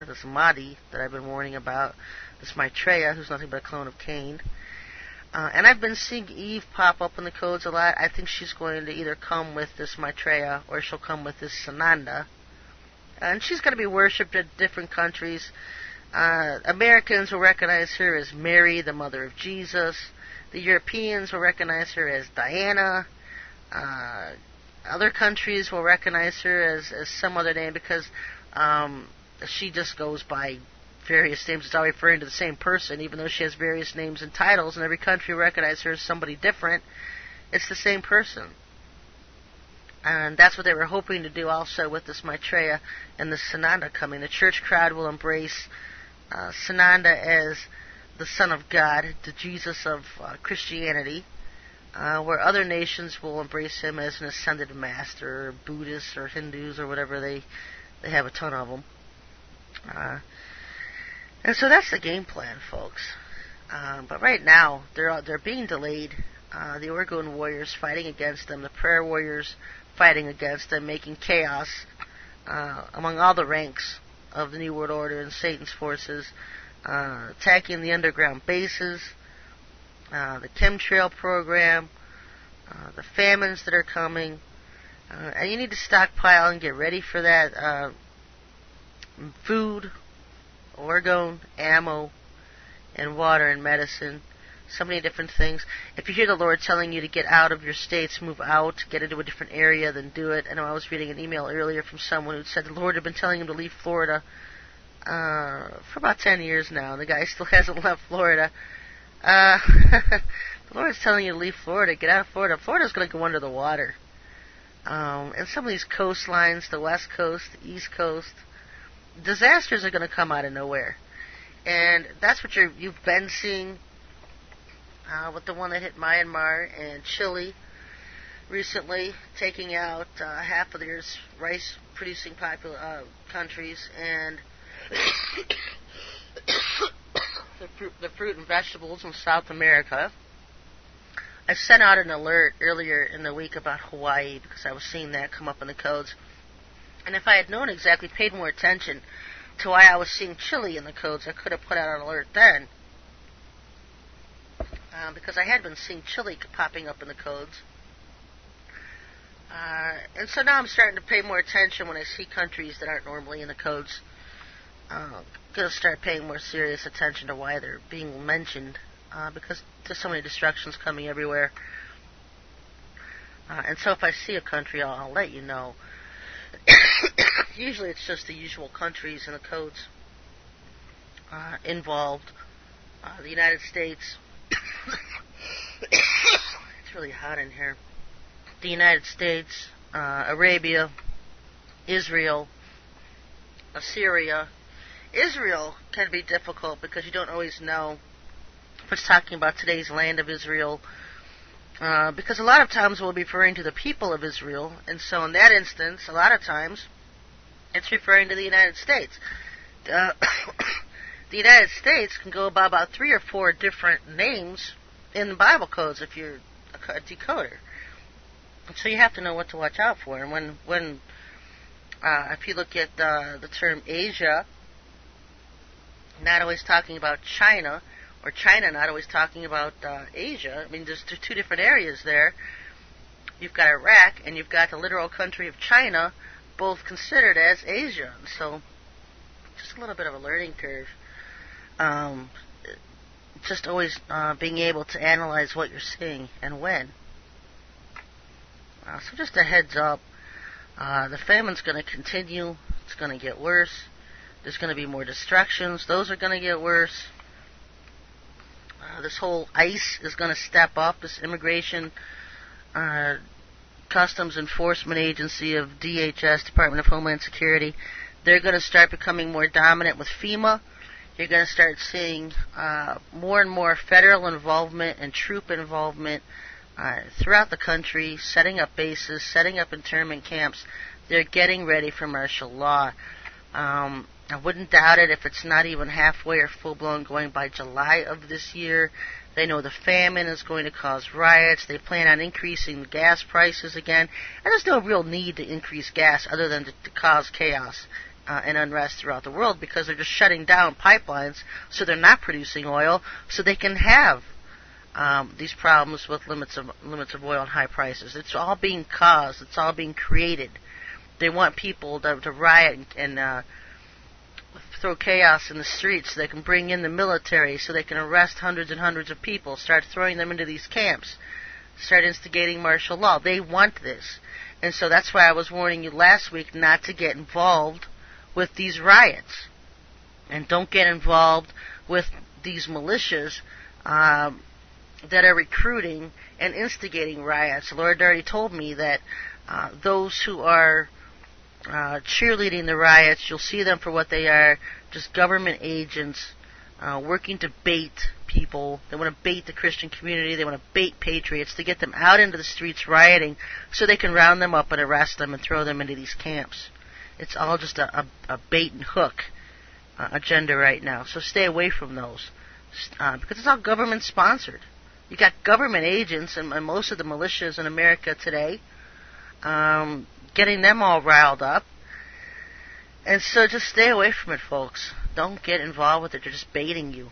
this Mahdi that I've been warning about, this Maitreya, who's nothing but a clone of Cain. And I've been seeing Eve pop up in the codes a lot. I think she's going to either come with this Maitreya or she'll come with this Sananda. And she's going to be worshipped in different countries. Americans will recognize her as Mary, the mother of Jesus. The Europeans will recognize her as Diana. Other countries will recognize her as some other name because she just goes by various names. It's all referring to the same person, even though she has various names and titles, and every country will recognize her as somebody different. It's the same person. And that's what they were hoping to do also with this Maitreya and this Sananda coming. The church crowd will embrace Sananda as the Son of God, the Jesus of Christianity, where other nations will embrace him as an ascended master, or Buddhists or Hindus or whatever. They have a ton of them. And so that's the game plan, folks. But right now, they're being delayed. The Oregon warriors fighting against them, the prayer warriors fighting against them, making chaos among all the ranks of the New World Order and Satan's forces, attacking the underground bases, the chemtrail program, the famines that are coming. And you need to stockpile and get ready for that. Food, orgone, ammo, and water and medicine. So many different things. If you hear the Lord telling you to get out of your states, move out, get into a different area, then do it. I know I was reading an email earlier from someone who said the Lord had been telling him to leave Florida for about 10 years now. The guy still hasn't left Florida. The Lord's telling you to leave Florida, get out of Florida. Florida's going to go under the water. And some of these coastlines, the West Coast, the East Coast, disasters are going to come out of nowhere. And that's what you've been seeing with the one that hit Myanmar and Chile recently, taking out half of their rice-producing countries, and the fruit and vegetables in South America. I sent out an alert earlier in the week about Hawaii because I was seeing that come up in the codes. And if I had known exactly, paid more attention to why I was seeing Chile in the codes, I could have put out an alert then. Because I had been seeing Chile popping up in the codes. And so now I'm starting to pay more attention when I see countries that aren't normally in the codes. I'm going to start paying more serious attention to why they're being mentioned. Because there's so many destructions coming everywhere. And so if I see a country, I'll let you know. Usually it's just the usual countries and the codes involved. The United States. It's really hot in here. The United States, Arabia, Israel, Assyria. Israel can be difficult because you don't always know if it's talking about today's land of Israel. Because a lot of times we'll be referring to the people of Israel, and so in that instance, a lot of times, it's referring to the United States. The United States can go by about 3 or 4 different names in the Bible codes if you're a decoder. And so you have to know what to watch out for. And when if you look at the term Asia, not always talking about China, or China not always talking about Asia. I mean, there's 2 different areas there. You've got Iraq, and you've got the literal country of China, both considered as Asia. And so, just a little bit of a learning curve. Just always being able to analyze what you're seeing and when. So just a heads up. The famine's going to continue. It's going to get worse. There's going to be more destructions. Those are going to get worse. This whole ICE is going to step up, this Immigration Customs Enforcement Agency of DHS, Department of Homeland Security. They're going to start becoming more dominant with FEMA. You're going to start seeing more and more federal involvement and troop involvement throughout the country, setting up bases, setting up internment camps. They're getting ready for martial law. I wouldn't doubt it if it's not even halfway or full-blown going by July of this year. They know the famine is going to cause riots. They plan on increasing gas prices again. And there's no real need to increase gas other than to cause chaos. and unrest throughout the world because they're just shutting down pipelines, so they're not producing oil, so they can have these problems with limits of oil and high prices. It's all being caused. It's all being created. They want people to riot and throw chaos in the streets so they can bring in the military, so they can arrest hundreds and hundreds of people, start throwing them into these camps, start instigating martial law. They want this. And so that's why I was warning you last week not to get involved with these riots. And don't get involved with these militias that are recruiting and instigating riots. The Lord already told me that those who are cheerleading the riots, you'll see them for what they are, just government agents working to bait people. They want to bait the Christian community. They want to bait patriots to get them out into the streets rioting so they can round them up and arrest them and throw them into these camps. It's all just a bait and hook agenda right now. So stay away from those because it's all government sponsored. You got government agents and most of the militias in America today getting them all riled up. And so just stay away from it, folks. Don't get involved with it. They're just baiting you.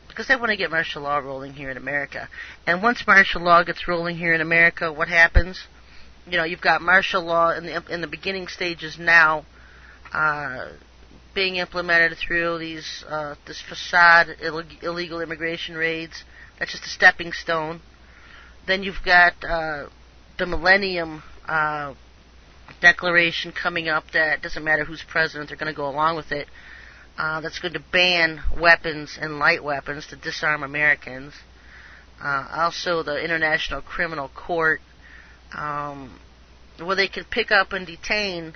Because they want to get martial law rolling here in America. And once martial law gets rolling here in America, what happens? You know, you've got martial law in the beginning stages now being implemented through this facade illegal immigration raids. That's just a stepping stone. Then you've got the Millennium Declaration coming up that doesn't matter who's president, they're going to go along with it. That's going to ban weapons and light weapons to disarm Americans. Also, the International Criminal Court, where they can pick up and detain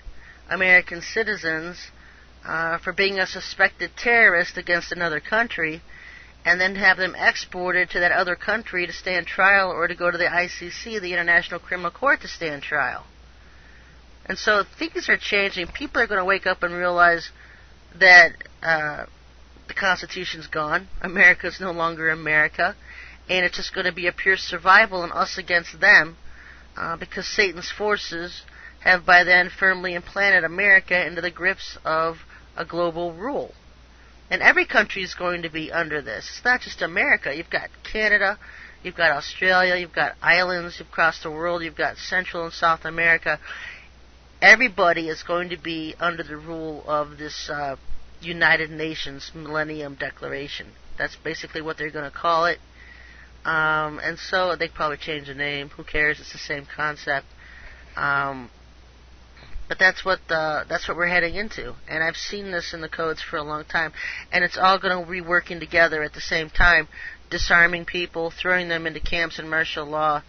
American citizens for being a suspected terrorist against another country, and then have them exported to that other country to stand trial or to go to the ICC, the International Criminal Court, to stand trial. And so things are changing. People are going to wake up and realize that the Constitution's gone. America's no longer America. And it's just going to be a pure survival and us against them because Satan's forces have by then firmly implanted America into the grips of a global rule. And every country is going to be under this. It's not just America. You've got Canada, you've got Australia, you've got islands across the world, you've got Central and South America. Everybody is going to be under the rule of this United Nations Millennium Declaration. That's basically what they're going to call it. And so they probably change the name. Who cares? It's the same concept. But that's what we're heading into. And I've seen this in the codes for a long time. And it's all going to be working together at the same time, disarming people, throwing them into camps and martial law,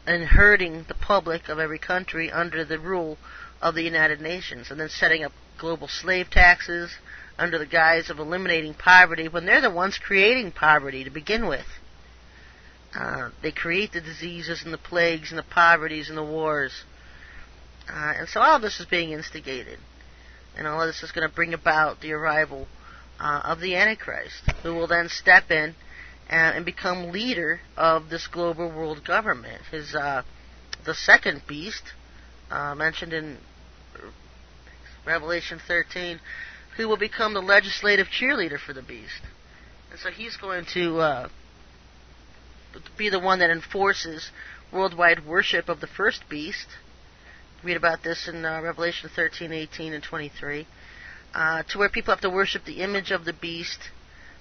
and herding the public of every country under the rule of the United Nations, and then setting up global slave taxes under the guise of eliminating poverty when they're the ones creating poverty to begin with. They create the diseases and the plagues and the poverties and the wars. And so all of this is being instigated. And all of this is going to bring about the arrival of the Antichrist, who will then step in and become leader of this global world government. The second beast, mentioned in Revelation 13, who will become the legislative cheerleader for the beast. And so he's going to be the one that enforces worldwide worship of the first beast. Read about this in Revelation 13, 18, and 23. To where people have to worship the image of the beast,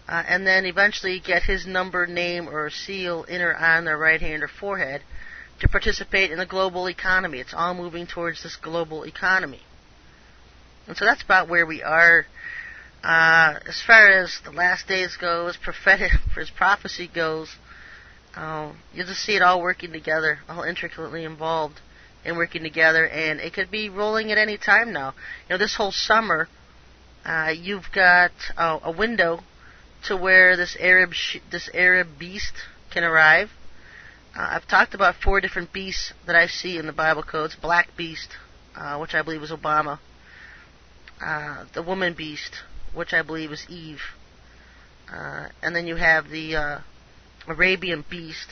and then eventually get his number, name, or seal in or on their right hand or forehead to participate in the global economy. It's all moving towards this global economy. And so that's about where we are. As far as the last days go, as prophecy goes, you'll just see it all working together, all intricately involved and working together, and it could be rolling at any time now. You know, this whole summer, you've got a window to where this Arab beast can arrive. I've talked about 4 different beasts that I see in the Bible codes. Black beast, which I believe is Obama. The woman beast, which I believe is Eve. And then you have the Arabian beast,